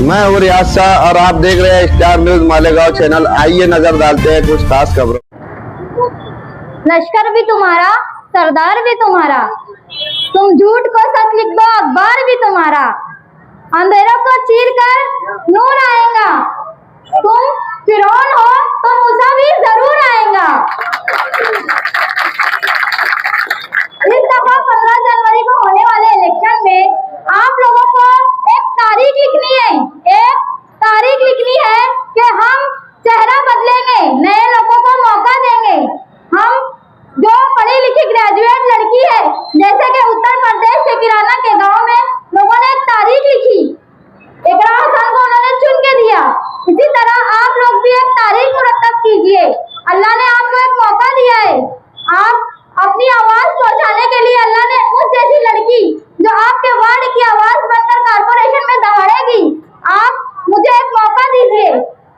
मैं हूँ रियाज शाह और आप देख रहे हैं स्टार न्यूज मालेगांव चैनल। आइए नजर डालते हैं कुछ खास खबरों। लश्कर भी तुम्हारा, सरदार भी तुम्हारा, तुम झूठ को सच लिख दो, अखबार भी तुम्हारा। अंधेरों को चीर कर नूर आएगा, तुम फिरौन हो तो मूसा भी जरूर आएगा। इस दफा 15 जनवरी को होने वाले इलेक्शन में आप लोगों को एक तारीख लिखनी है, एक तारीख लिखनी है कि हम चेहरा बदलेंगे, नए लोगों को मौका देंगे। हम जो पढ़ी लिखी ग्रेजुएट लड़की है, जैसे कि उत्तर प्रदेश के किराना के गांव में लोगों ने एक तारीख लिखी, इकरा हसन को उन्होंने चुन के दिया। इसी तरह आप लोग भी एक तारीख मुरतब कीजिए। अल्लाह ने आपको एक मौका दिया है, आप अपनी आवाज पहुंचाने के लिए अल्लाह ने उस जैसी लड़की जो आपके वार्ड की आवाज बनकर कारपोरेशन में दहाड़ेगी, आप मुझे एक मौका दीजिए।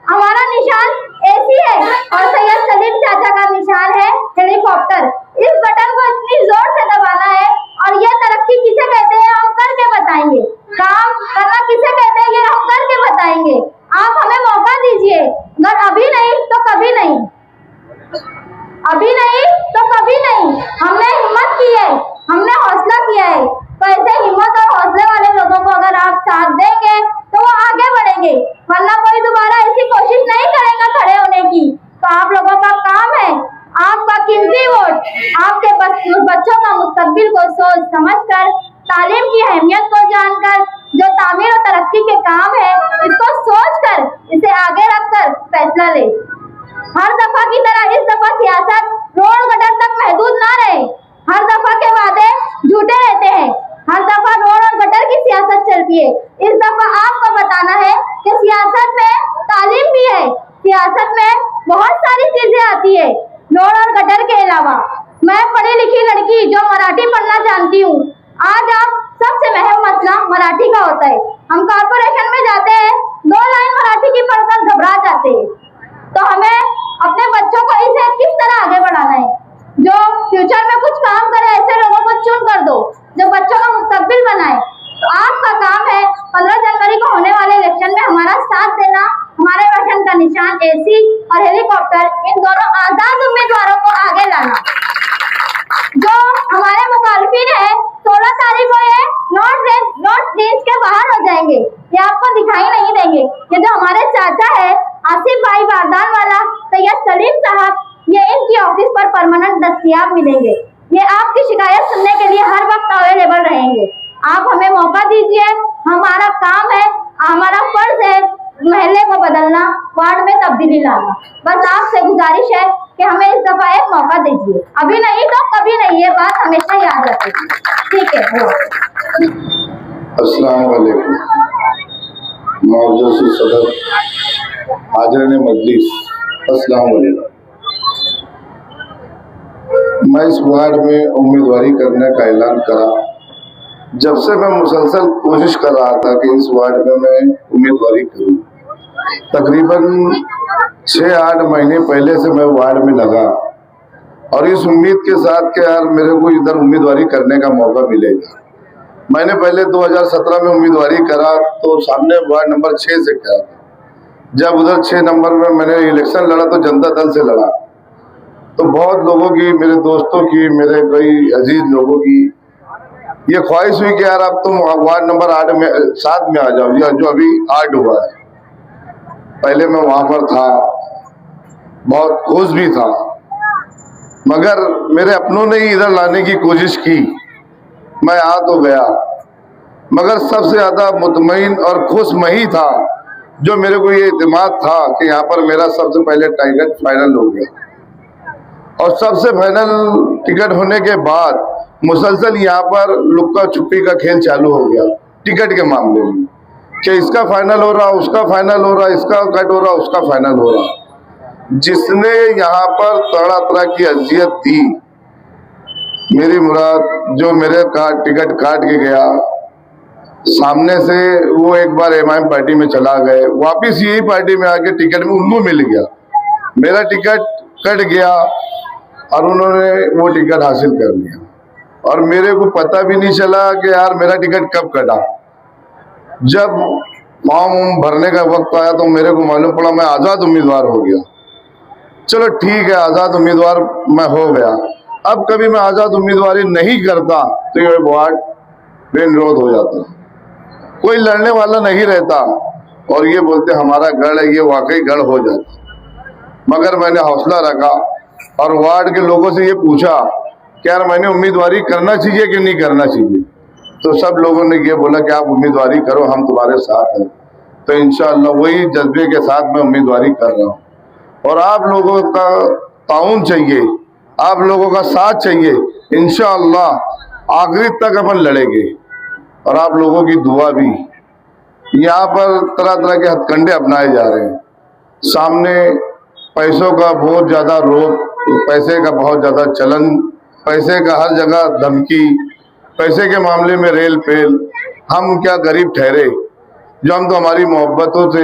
हमारा निशान एसी है और सैयद सलीम चाचा का निशान है हेलीकॉप्टर। इस बटन को इतनी जोर से दबाना है और ये तरक्की किसे कहते हैं हम करके बताएंगे, काम करना किसे कहते हैं ये हम करके बताएंगे। आप हमें मौका दीजिए, अगर अभी नहीं तो कभी नहीं, अभी नहीं तो कभी नहीं। हमने हिम्मत की है, हमने हौसला किया है, तो ऐसे हिम्मत और हौसले वाले लोगों को अगर आप साथ देंगे तो वो आगे बढ़ेंगे, वरना कोई दोबारा ऐसी कोशिश नहीं करेगा खड़े होने की। तो आप लोगों का काम है, आपका कीमती वोट आपके बच्चों का मुस्तकबिल को सोच समझकर, तालीम की अहमियत को जानकर, जो तामीर और तरक्की के काम है इसको सोचकर, इसे आगे रखकर फैसला ले। हर दफा की तरह इस दफा सियासत रोड गटर तक महदूद ना रहे। हर दफा के वादे झूठे रहते हैं, हर दफा रोड और गटर की सियासत चलती है। इस दफा आपको बताना है कि सियासत में तालीम भी है, सियासत में बहुत सारी चीजें आती है रोड और गटर के अलावा। मैं पढ़ी लिखी लड़की जो मराठी पढ़ना जानती हूँ, आज आप सबसे अहम मसला मराठी का होता है। हम कारपोरेशन में जाते हैं, 2 लाइन मराठी की पढ़कर घबरा जाते हैं, तो हमें अपने बच्चों को इसे किस तरह आगे बढ़ाना है, जो फ्यूचर में कुछ काम करे ऐसे लोगों को चुन कर दो, जो बच्चों का मुस्तकबिल बनाए। तो आपका काम है 15 जनवरी को होने वाले इलेक्शन में हमारा साथ देना। हमारे रोशन का निशान एसी और हेलीकॉप्टर, इन दोनों आजाद उम्मीदवारों को आगे लाना। जो हमारे मुखालिफिन है 16 तारीख को ये नोट रेंज के बाहर हो जाएंगे, ये आपको दिखाई नहीं देंगे। ये जो हमारे चाचा है आसिफ भाई बारदान वाला, सैयद सलीम साहब, ये इनकी ऑफिस पर परमानेंट दस्तयाब मिलेंगे। ये आपकी शिकायत सुनने के लिए हर वक्त अवेलेबल रहेंगे। आप हमें मौका दीजिए, हमारा काम है, हमारा फर्ज है महल्ले को बदलना, वार्ड में तब्दीली लाना। बस आपसे गुजारिश है कि हमें इस दफा एक मौका दीजिए, अभी नहीं तो कभी नहीं, ये बात हमेशा याद रखें। ठीक है। अस्सलाम वालेकुम। मौजूद सदर हाज़िरीन मजलिस, अस्सलाम वालेकुम। मैं इस वार्ड में उम्मीदवारी करने का ऐलान करा। जब से मैं मुसलसल कोशिश कर रहा था कि इस वार्ड में मैं उम्मीदवारी करूं, तकरीबन 6-8 महीने पहले से मैं वार्ड में लगा और इस उम्मीद के साथ कि यार मेरे को इधर उम्मीदवारी करने का मौका मिलेगा। मैंने पहले 2017 में उम्मीदवारी करा तो सामने वार्ड नंबर 6 से करा था। जब उधर 6 नंबर में मैंने इलेक्शन लड़ा तो जनता दल से लड़ा, तो बहुत लोगों की, मेरे दोस्तों की, मेरे कई अजीज लोगों की ये ख्वाहिश हुई कि यार अब तुम वार्ड नंबर 7 में आ जाओ, या जो अभी 8 हुआ है। पहले मैं वहां पर था, बहुत खुश भी था, मगर मेरे अपनों ने ही इधर लाने की कोशिश की। मैं आ तो गया, मगर सबसे ज्यादा मुतमईन और खुश मैं ही था, जो मेरे को ये इत्मीनान था कि यहाँ पर मेरा सबसे पहले टिकट फाइनल हो गया। और सबसे फाइनल टिकट होने के बाद मुसलसल यहाँ पर लुक्का छुपी का खेल चालू हो गया टिकट के मामले में, कि इसका फाइनल हो रहा, उसका फाइनल हो रहा, इसका कट हो रहा, उसका फाइनल हो रहा। जिसने यहाँ पर तरह तरह की अजियत दी, मेरी मुराद जो मेरे टिकट काट के गया सामने से, वो एक बार एमआईएम पार्टी में चला गए, वापिस यही पार्टी में आके टिकट में उनको मिल गया, मेरा टिकट कट गया और उन्होंने वो टिकट हासिल कर लिया। और मेरे को पता भी नहीं चला कि यार मेरा टिकट कब कटा। जब फॉर्म भरने का वक्त आया तो मेरे को मालूम पड़ा मैं आज़ाद उम्मीदवार हो गया। चलो ठीक है, आज़ाद उम्मीदवार मैं हो गया। अब कभी मैं आज़ाद उम्मीदवारी नहीं करता तो ये वार्ड बेविरोध हो जाता, कोई लड़ने वाला नहीं रहता और ये बोलते हमारा गढ़ है, ये वाकई गढ़ हो जाता। मगर मैंने हौसला रखा और वार्ड के लोगों से ये पूछा कि यार मैंने उम्मीदवारी करना चाहिए कि नहीं करना चाहिए, तो सब लोगों ने ये बोला कि आप उम्मीदवारी करो, हम तुम्हारे साथ हैं। तो इंशाअल्लाह वही जज्बे के साथ मैं उम्मीदवारी कर रहा हूँ और आप लोगों का ताउन चाहिए, आप लोगों का साथ चाहिए। इंशाअल्लाह आखिरी तक अपन लड़ेंगे और आप लोगों की दुआ भी। यहाँ पर तरह तरह के हथकंडे अपनाए जा रहे हैं, सामने पैसों का बहुत ज़्यादा रोक, पैसे का बहुत ज़्यादा चलन, पैसे का हर जगह धमकी, पैसे के मामले में रेल पेल। हम क्या गरीब ठहरे जो हम तो हमारी मोहब्बतों से,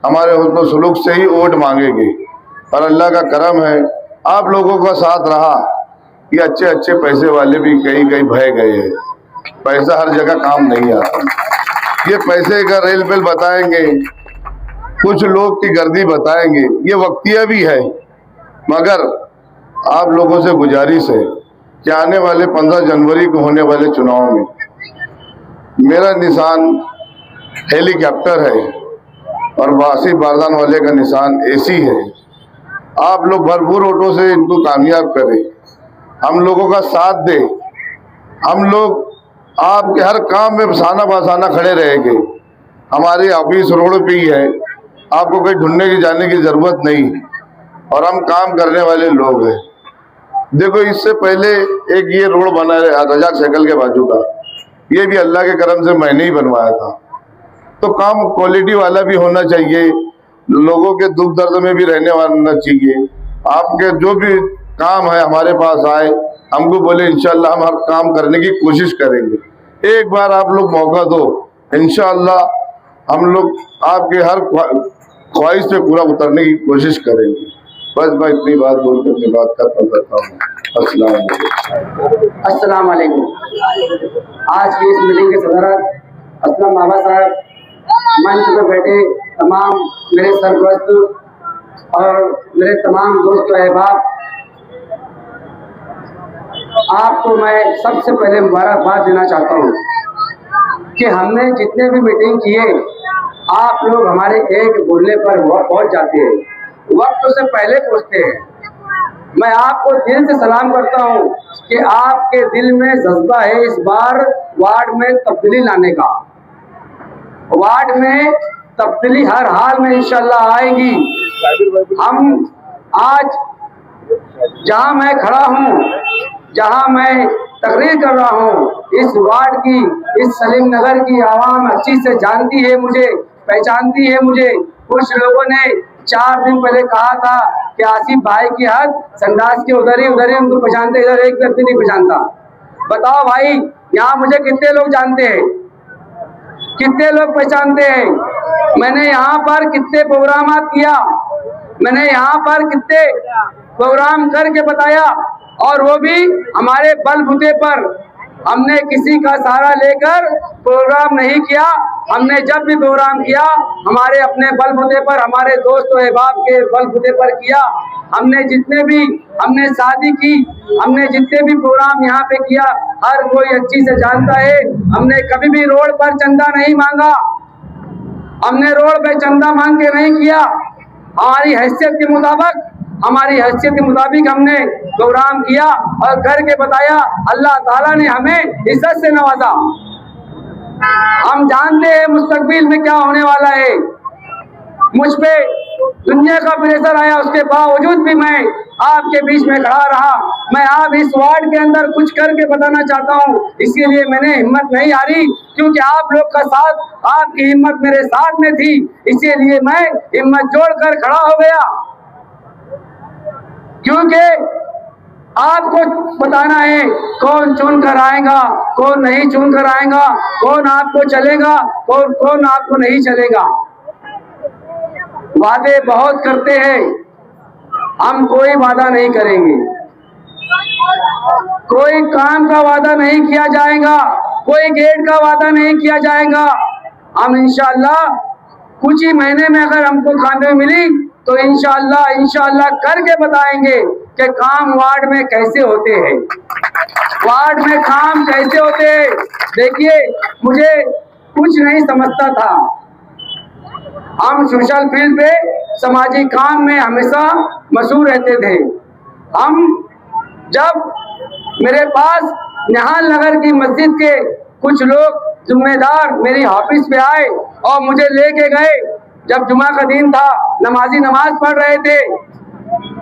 हमारे हुस्न सलूक से ही वोट मांगेंगे। और अल्लाह का करम है, आप लोगों का साथ रहा कि अच्छे अच्छे पैसे वाले भी कहीं कहीं बह गए हैं। पैसा हर जगह काम नहीं आता, ये पैसे का रेल पेल बताएंगे, कुछ लोग की गर्दी बताएंगे, ये वक्तिया भी है। मगर आप लोगों से गुजारिश है कि आने वाले 15 जनवरी को होने वाले चुनाव में मेरा निशान हेलीकॉप्टर है और वासी बारदान वाले का निशान एसी है। आप लोग भरपूर वोटों से इनको कामयाब करें, हम लोगों का साथ दें। हम लोग आपके हर काम में साना बसाना खड़े रहेंगे। हमारी ऑफिस रोड पे ही है, आपको कहीं ढूंढने की जाने की जरूरत नहीं और हम काम करने वाले लोग हैं। देखो इससे पहले एक ये रोड बना है रजाक साइकिल के बाजू का, ये भी अल्लाह के करम से मैंने ही बनवाया था। तो काम क्वालिटी वाला भी होना चाहिए, लोगों के दुख दर्द में भी रहने वाला चाहिए। आपके जो भी काम है हमारे पास आए, हमको बोले, इंशाल्लाह हम हर काम करने की कोशिश करेंगे। एक बार आप लोग मौका दो, इंशाल्लाह हम लोग आपके हर ख्वाहिश पे पूरा उतरने की कोशिश करेंगे। बस मैं इतनी बात बोलकर अपनी बात खत्म करता हूँ। अस्सलाम वालेकुम। आज की इस मीटिंग के सदर असलम बाबा साहब, मंच पर बैठे तमाम मेरे सरपरस्त और मेरे तमाम दोस्त अहबाब, आपको मैं सबसे पहले मुबारकबाद देना चाहता हूँ कि हमने जितने भी मीटिंग किए, आप लोग हमारे एक बोलने पर पहुँच जाते हैं, वक्त से पहले पहुँचते हैं। मैं आपको दिल से सलाम करता हूँ कि आपके दिल में जज्बा है इस बार वार्ड में तब्दीली लाने का। वार्ड में तब्दीली हर हाल में इंशाल्लाह आएगी। हम आज जहां मैं खड़ा हूं, जहां मैं तकरीर कर रहा हूं, इस वार्ड की, इस सलीम नगर की आवाम अच्छी से जानती है मुझे, पहचानती है मुझे। कुछ लोगों ने 4 दिन पहले कहा था कि आसिफ भाई की हद संडास के उधर ही उनको पहचानते, इधर एक व्यक्ति नहीं पहचानता। बताओ भाई, यहाँ मुझे कितने लोग जानते हैं, कितने लोग पहचानते हैं? मैंने यहाँ पर कितने प्रोग्राम किया, मैंने यहाँ पर कितने प्रोग्राम करके बताया, और वो भी हमारे बलबूते पर। हमने किसी का सहारा लेकर प्रोग्राम नहीं किया। हमने जब भी प्रोग्राम किया हमारे अपने बलबूते पर, हमारे दोस्तों अहबाब के बलबूते पर किया। हमने जितने भी, हमने शादी की, हमने जितने भी प्रोग्राम यहाँ पे किया, हर कोई अच्छी से जानता है। हमने कभी भी रोड पर चंदा नहीं मांगा, हमने रोड पे चंदा मांग के नहीं किया। हमारी हैसियत के मुताबिक, हमारी हैसियत के मुताबिक हमने प्रोग्राम किया और करके बताया। अल्लाह ताला ने हमें इज्जत से नवाजा। हम जानते हैं मुस्तकबिल में क्या होने वाला है। मुझ पे दुनिया का प्रेशर आया, उसके बावजूद भी मैं आपके बीच में खड़ा रहा। मैं आप इस वार्ड के अंदर कुछ करके बताना चाहता हूँ, इसीलिए मैंने हिम्मत नहीं हारी, क्योंकि आप लोग का साथ, आपकी हिम्मत मेरे साथ में थी, इसीलिए मैं हिम्मत जोड़कर खड़ा हो गया। क्योंकि आपको बताना है कौन चुन कर आएगा, कौन नहीं चुन कर आएगा, कौन आपको चलेगा, कौन आपको नहीं चलेगा। वादे बहुत करते हैं, हम कोई वादा नहीं करेंगे, कोई काम का वादा नहीं किया जाएगा, कोई गेट का वादा नहीं किया जाएगा। हम इंशाअल्लाह कुछ ही महीने में अगर हमको कामयाबी मिली तो इंशाअल्लाह करके बताएंगे कि काम वार्ड में कैसे होते हैं, वार्ड में काम कैसे होते हैं। देखिए, मुझे कुछ नहीं समझता था। हम सोशल फील्ड पे सामाजिक काम में हमेशा मशहूर रहते थे। हम जब मेरे पास निहाल नगर की मस्जिद के कुछ लोग जिम्मेदार मेरी ऑफिस पे आए और मुझे लेके गए, जब जुमा का दिन था, नमाजी नमाज पढ़ रहे थे,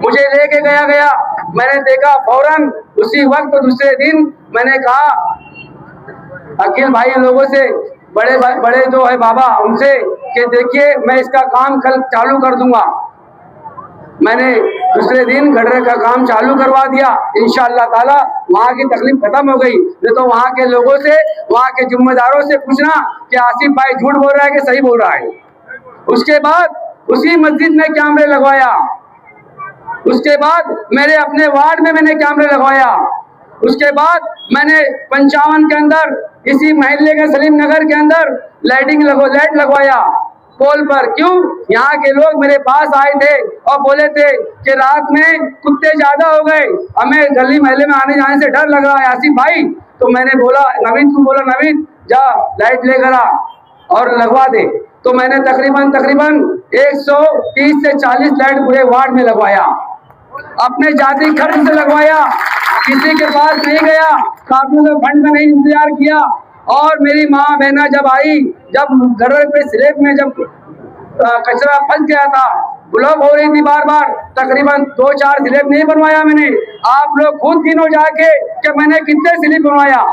मुझे लेके गया। मैंने देखा फौरन उसी वक्त दूसरे दिन मैंने कहा अखिल भाई लोगों से, बड़े जो है बाबा उनसे, कि देखिए मैं इसका काम कल चालू कर दूंगा। मैंने दूसरे दिन गडरे का काम चालू करवा दिया। इंशाअल्लाह ताला वहाँ की तकलीफ खत्म हो गई। नहीं तो वहाँ के लोगों से, वहाँ के जिम्मेदारों से पूछना कि आसिफ भाई झूठ बोल रहा है कि सही बोल रहा है। उसके बाद उसी मस्जिद में कैमरे लगवाया, उसके बाद मेरे अपने वार्ड में मैंने कैमरे लगवाया, उसके बाद मैंने 55 के अंदर इसी महल्ले के सलीम नगर के अंदर लाइट लगवाया पोल पर। क्यों? यहाँ के लोग मेरे पास आए थे और बोले थे कि रात में कुत्ते ज्यादा हो गए, हमें गली महल्ले में आने जाने से डर लग रहा है आसिफ भाई। तो मैंने बोला नवीन को, बोला नवीन जा लाइट लेकर आ और लगवा दे। तो मैंने तकरीबन 130 से 40 लाइट पूरे वार्ड में लगवाया, अपने जाति खर्च से लगवाया, किसी के पास नहीं गया, काफियों के फंड का नहीं इंतजार किया। और मेरी माँ बहना जब आई, जब घर पे स्लेब में जब कचरा फंस गया था, ब्लॉक हो रही थी बार बार, तकरीबन 2-4 स्लेब नहीं बनवाया मैंने। आप लोग खुद गिनो जाके कि मैंने कितने स्लिप बनवाया,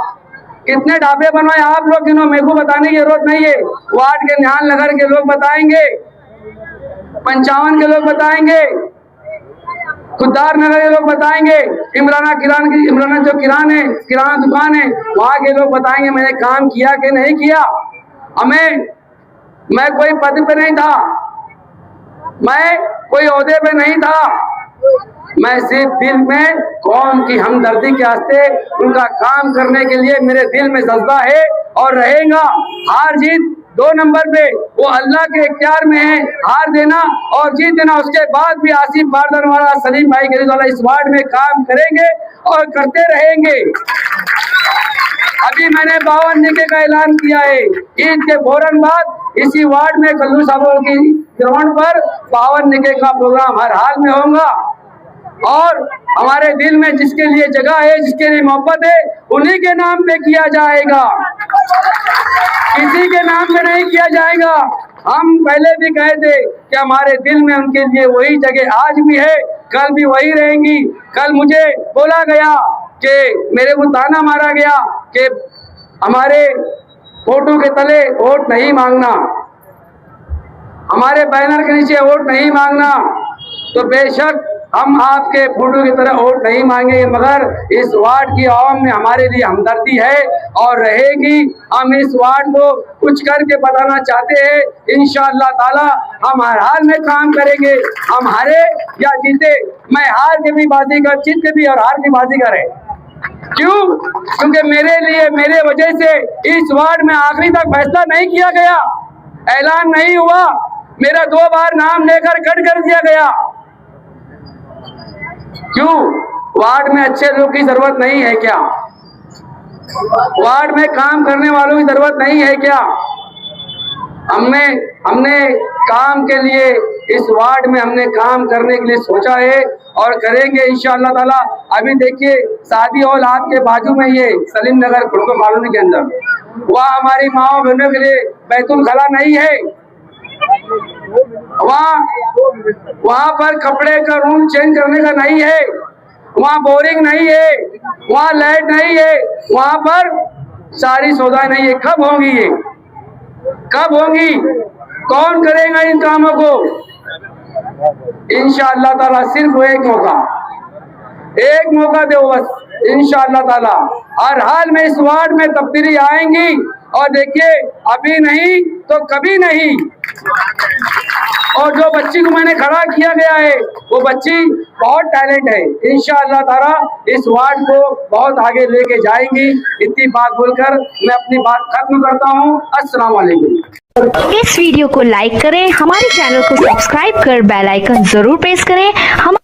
कितने ढाबे बनवाए, आप लोग गिनो, मेरे को बताने की जरूरत नहीं है। वार्ड के निहाल नगर के लोग बताएंगे, 55 के लोग बताएंगे, खुदार नगर के लोग बताएंगे, इमराना जो किराना दुकान है वहाँ के लोग बताएंगे मैंने काम किया कि नहीं किया। मैं कोई पद पे नहीं था, मैं कोई ओहदे पे नहीं था, मैं सिर्फ दिल में कौम की हमदर्दी के वास्ते उनका काम करने के लिए मेरे दिल में जज्बा है और रहेगा। हार जीत 2 नंबर पे वो अल्लाह के इख्तियार में है, हार देना और जीत देना। उसके बाद भी आसिफ बारदान वाला, सलीम भाई गरीब वाला इस वार्ड में काम करेंगे और करते रहेंगे। अभी मैंने 52 निके का ऐलान किया है। ईद के फौरन बाद इसी वार्ड में कल्लू साहब की ग्राउंड पर 52 निके का प्रोग्राम हर हाल में होगा। और हमारे दिल में जिसके लिए जगह है, जिसके लिए मोहब्बत है, उन्हीं के नाम पे किया जाएगा, किसी के नाम पे नहीं किया जाएगा। हम पहले भी कहे थे कि हमारे दिल में उनके लिए वही जगह आज भी है, कल भी वही रहेंगी। कल मुझे बोला गया कि मेरे को ताना मारा गया कि हमारे फोटो के तले वोट नहीं मांगना, हमारे बैनर के नीचे वोट नहीं मांगना। तो बेशक हम आपके फोटो की तरह वोट नहीं मांगेंगे, मगर इस वार्ड की आवाम में हमारे लिए हमदर्दी है और रहेगी। हम इस वार्ड को कुछ करके बताना चाहते हैं। इंशाअल्लाह ताला हम हर हाल में काम करेंगे, हम हारे या जीते। मैं हार के भी बाजीगर, जीत के भी और हार की बाजीगर है। क्यों? क्योंकि मेरे लिए, मेरे वजह से इस वार्ड में आखिरी तक फैसला नहीं किया गया, ऐलान नहीं हुआ, मेरा 2 बार नाम लेकर कट कर दिया गया। क्यों? वार्ड में अच्छे लोग की जरूरत नहीं है क्या? वार्ड में काम करने वालों की जरूरत नहीं है क्या? हमने काम के लिए इस वार्ड में हमने काम करने के लिए सोचा है और करेंगे इंशाअल्लाह ताला। अभी देखिए शादी हॉल आपके बाजू में ये सलीम नगर कॉलोनी के अंदर, वहाँ हमारी माओ बहनों के लिए बैतुल खला नहीं है, वहाँ पर कपड़े का रूम चेंज करने का नहीं है, वहाँ बोरिंग नहीं है, वहाँ लाइट नहीं है, वहाँ पर सारी सुविधाएं नहीं है। कब होंगी ये? कब होंगी? कौन करेगा इन कामों को? इंशाअल्लाह ताला सिर्फ एक मौका दो बस। इंशाअल्लाह ताला हर हाल में इस वार्ड में तब्दीली आएंगी और देखिए अभी नहीं तो कभी नहीं। और जो बच्ची को मैंने खड़ा किया गया है वो बच्ची बहुत टैलेंट है, इंशाअल्लाह ताला इस वार्ड को बहुत आगे लेके जाएंगी। इतनी बात बोलकर मैं अपनी बात खत्म करता हूँ। अस्सलाम वालेकुम। इस वीडियो को लाइक करें, हमारे चैनल को सब्सक्राइब कर बेल आइकन जरूर प्रेस करें। हम